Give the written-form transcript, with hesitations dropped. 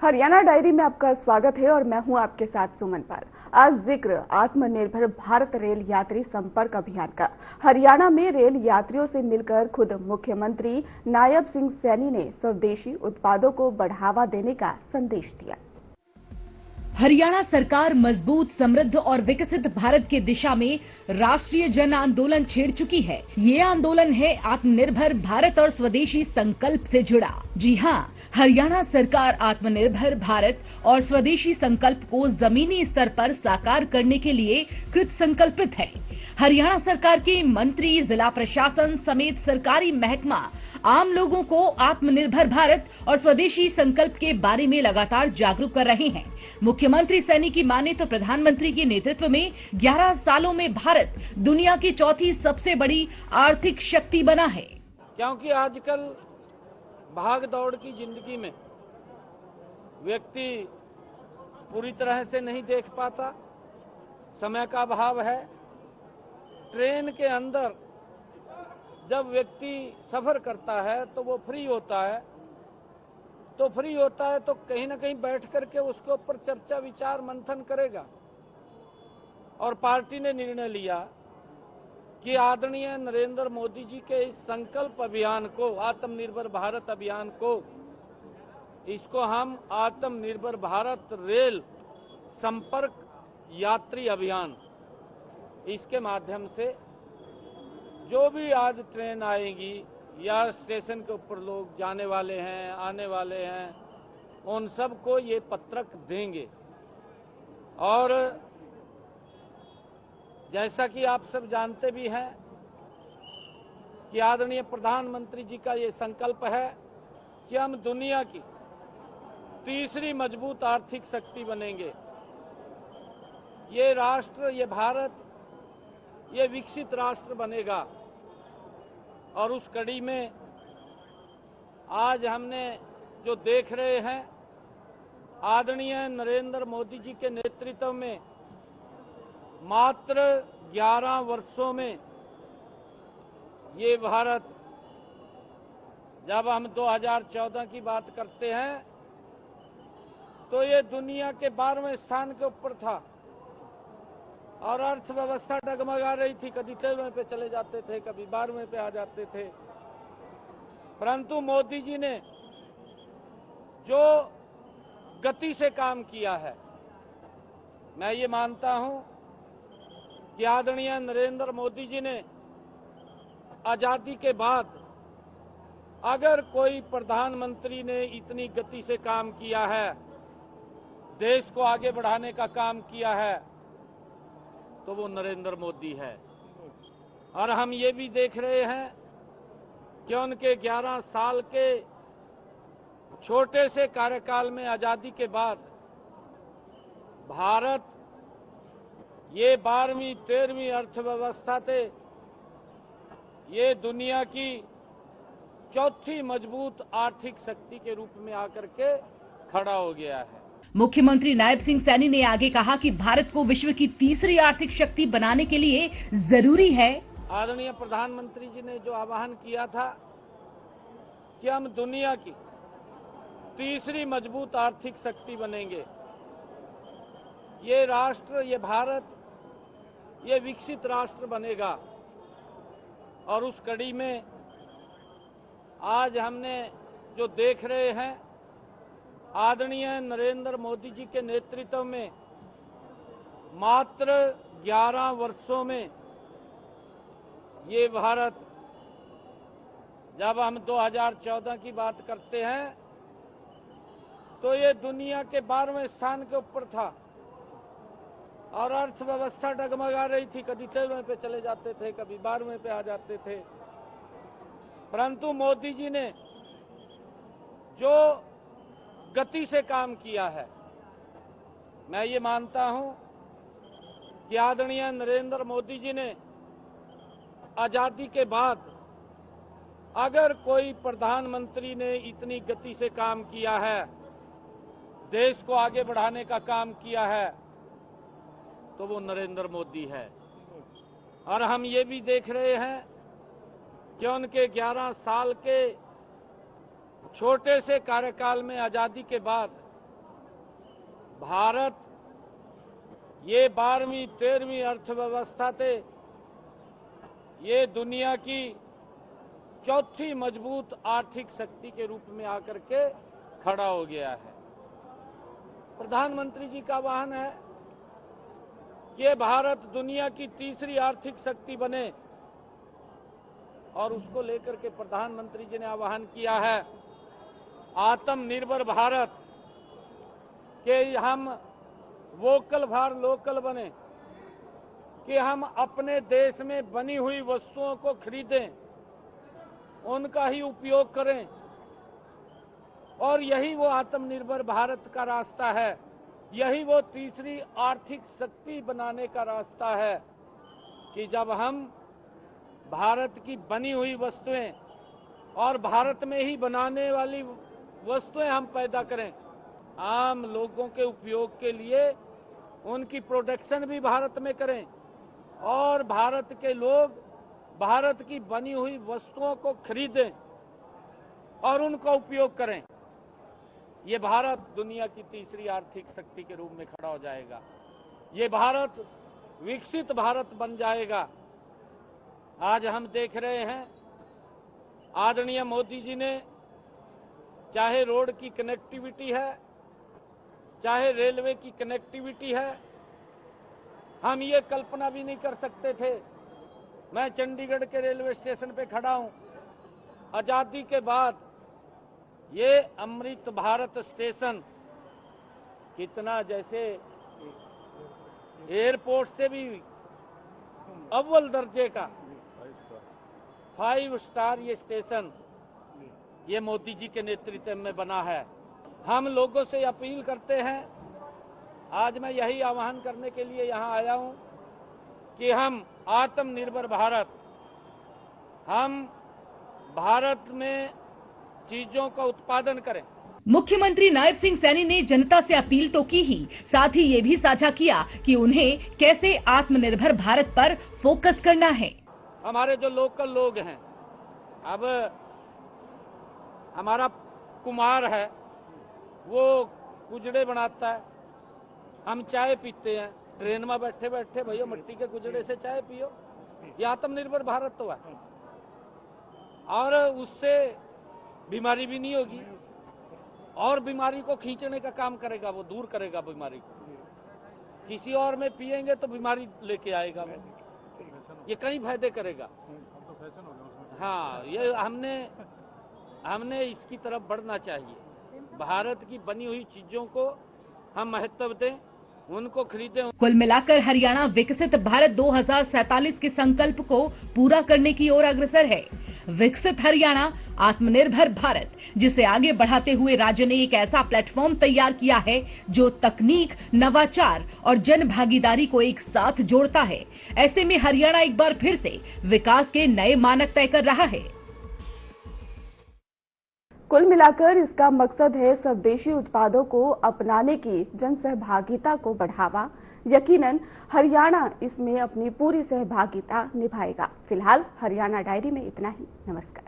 Haryana diary में आपका स्वागत है और मैं हूं आपके साथ सुमन पाल। आज जिक्र आत्मनिर्भर भारत रेल यात्री संपर्क अभियान का। हरियाणा में रेल यात्रियों से मिलकर खुद मुख्यमंत्री नायब सिंह सैनी ने स्वदेशी उत्पादों को बढ़ावा देने का संदेश दिया। हरियाणा सरकार मजबूत, समृद्ध और विकसित भारत की दिशा में राष्ट्रीय जन आंदोलन छेड़ चुकी है। ये आंदोलन है आत्मनिर्भर भारत और स्वदेशी संकल्प से जुड़ा। जी हाँ, हरियाणा सरकार आत्मनिर्भर भारत और स्वदेशी संकल्प को जमीनी स्तर पर साकार करने के लिए कृत संकल्पित है। हरियाणा सरकार के मंत्री, जिला प्रशासन समेत सरकारी महकमा आम लोगों को आत्मनिर्भर भारत और स्वदेशी संकल्प के बारे में लगातार जागरूक कर रहे हैं। मुख्यमंत्री सैनी की माने तो प्रधानमंत्री के नेतृत्व में 11 सालों में भारत दुनिया की चौथी सबसे बड़ी आर्थिक शक्ति बना है। क्योंकि आजकल भाग दौड़ की जिंदगी में व्यक्ति पूरी तरह से नहीं देख पाता, समय का अभाव है। ट्रेन के अंदर जब व्यक्ति सफर करता है तो वो फ्री होता है, तो कहीं ना कहीं बैठ करके उसके ऊपर चर्चा विचार मंथन करेगा। और पार्टी ने निर्णय लिया कि आदरणीय नरेंद्र मोदी जी के इस संकल्प अभियान को, आत्मनिर्भर भारत अभियान को, इसको हम आत्मनिर्भर भारत रेल संपर्क यात्री अभियान, इसके माध्यम से जो भी आज ट्रेन आएगी या स्टेशन के ऊपर लोग जाने वाले हैं, आने वाले हैं, उन सबको ये पत्रक देंगे। और जैसा कि आप सब जानते भी हैं कि आदरणीय प्रधानमंत्री जी का ये संकल्प है कि हम दुनिया की तीसरी मजबूत आर्थिक शक्ति बनेंगे। ये राष्ट्र, ये भारत, ये विकसित राष्ट्र बनेगा। और उस कड़ी में आज हमने जो देख रहे हैं, आदरणीय नरेंद्र मोदी जी के नेतृत्व में मात्र 11 वर्षों में ये भारत, जब हम 2014 की बात करते हैं तो ये दुनिया के 12वें स्थान के ऊपर था और अर्थव्यवस्था डगमगा रही थी। कभी 13वें पे चले जाते थे, कभी 12वें पे आ जाते थे। परंतु मोदी जी ने जो गति से काम किया है, मैं ये मानता हूं कि आदरणीय नरेंद्र मोदी जी ने आजादी के बाद अगर कोई प्रधानमंत्री ने इतनी गति से काम किया है, देश को आगे बढ़ाने का काम किया है, तो वो नरेंद्र मोदी है। और हम ये भी देख रहे हैं कि उनके 11 साल के छोटे से कार्यकाल में आजादी के बाद भारत ये 12वीं 13वीं अर्थव्यवस्था थे, ये दुनिया की चौथी मजबूत आर्थिक शक्ति के रूप में आकर के खड़ा हो गया है। मुख्यमंत्री नायब सिंह सैनी ने आगे कहा कि भारत को विश्व की तीसरी आर्थिक शक्ति बनाने के लिए जरूरी है। आदरणीय प्रधानमंत्री जी ने जो आह्वान किया था कि हम दुनिया की तीसरी मजबूत आर्थिक शक्ति बनेंगे, ये राष्ट्र, ये भारत, ये विकसित राष्ट्र बनेगा। और उस कड़ी में आज हमने जो देख रहे हैं, आदरणीय नरेंद्र मोदी जी के नेतृत्व में मात्र 11 वर्षों में ये भारत, जब हम 2014 की बात करते हैं तो ये दुनिया के 12वें स्थान के ऊपर था और अर्थव्यवस्था डगमगा रही थी। कभी 13वें पे चले जाते थे, कभी 12वें पे आ जाते थे। परंतु मोदी जी ने जो गति से काम किया है, मैं ये मानता हूं कि आदरणीय नरेंद्र मोदी जी ने आजादी के बाद अगर कोई प्रधानमंत्री ने इतनी गति से काम किया है, देश को आगे बढ़ाने का काम किया है, तो वो नरेंद्र मोदी है। और हम ये भी देख रहे हैं कि उनके 11 साल के छोटे से कार्यकाल में आजादी के बाद भारत ये 12वीं 13वीं अर्थव्यवस्था थे, ये दुनिया की चौथी मजबूत आर्थिक शक्ति के रूप में आकर के खड़ा हो गया है। प्रधानमंत्री जी का आह्वान है कि भारत दुनिया की तीसरी आर्थिक शक्ति बने, और उसको लेकर के प्रधानमंत्री जी ने आह्वान किया है आत्मनिर्भर भारत के हम वोकल फॉर लोकल बने, कि हम अपने देश में बनी हुई वस्तुओं को खरीदें, उनका ही उपयोग करें, और यही वो आत्मनिर्भर भारत का रास्ता है, यही वो तीसरी आर्थिक शक्ति बनाने का रास्ता है कि जब हम भारत की बनी हुई वस्तुएं और भारत में ही बनाने वाली वस्तुएं हम पैदा करें, आम लोगों के उपयोग के लिए उनकी प्रोडक्शन भी भारत में करें, और भारत के लोग भारत की बनी हुई वस्तुओं को खरीदें और उनका उपयोग करें। ये भारत दुनिया की तीसरी आर्थिक शक्ति के रूप में खड़ा हो जाएगा। ये भारत विकसित भारत बन जाएगा। आज हम देख रहे हैं आदरणीय मोदी जी ने, चाहे रोड की कनेक्टिविटी है, चाहे रेलवे की कनेक्टिविटी है, हम ये कल्पना भी नहीं कर सकते थे। मैं चंडीगढ़ के रेलवे स्टेशन पे खड़ा हूं। आजादी के बाद ये अमृत भारत स्टेशन कितना, जैसे एयरपोर्ट से भी अव्वल दर्जे का 5 स्टार ये स्टेशन ये मोदी जी के नेतृत्व में बना है। हम लोगों से अपील करते हैं, आज मैं यही आह्वान करने के लिए यहां आया हूं कि हम आत्मनिर्भर भारत, हम भारत में चीजों का उत्पादन करें। मुख्यमंत्री नायब सिंह सैनी ने जनता से अपील तो की ही, साथ ही ये भी साझा किया कि उन्हें कैसे आत्मनिर्भर भारत पर फोकस करना है। हमारे जो लोकल लोग हैं, अब हमारा कुमार है, वो कुजड़े बनाता है, हम चाय पीते हैं, ट्रेन में बैठे बैठे भैया मिट्टी के कुजड़े से चाय पियो, ये आत्मनिर्भर भारत तो है, और उससे बीमारी भी नहीं होगी, और बीमारी को खींचने का काम करेगा, वो दूर करेगा बीमारी को। किसी और में पिएंगे तो बीमारी लेके आएगा वो, ये कई फायदे करेगा। हाँ, ये हमने इसकी तरफ बढ़ना चाहिए। भारत की बनी हुई चीजों को हम महत्व दें, उनको खरीदें। कुल मिलाकर हरियाणा विकसित भारत 2047 के संकल्प को पूरा करने की ओर अग्रसर है। विकसित हरियाणा, आत्मनिर्भर भारत, जिसे आगे बढ़ाते हुए राज्य ने एक ऐसा प्लेटफॉर्म तैयार किया है जो तकनीक, नवाचार और जन भागीदारी को एक साथ जोड़ता है। ऐसे में हरियाणा एक बार फिर से विकास के नए मानक तय कर रहा है। कुल मिलाकर इसका मकसद है स्वदेशी उत्पादों को अपनाने की जन सहभागिता को बढ़ावा। यकीनन हरियाणा इसमें अपनी पूरी सहभागिता निभाएगा। फिलहाल हरियाणा डायरी में इतना ही। नमस्कार।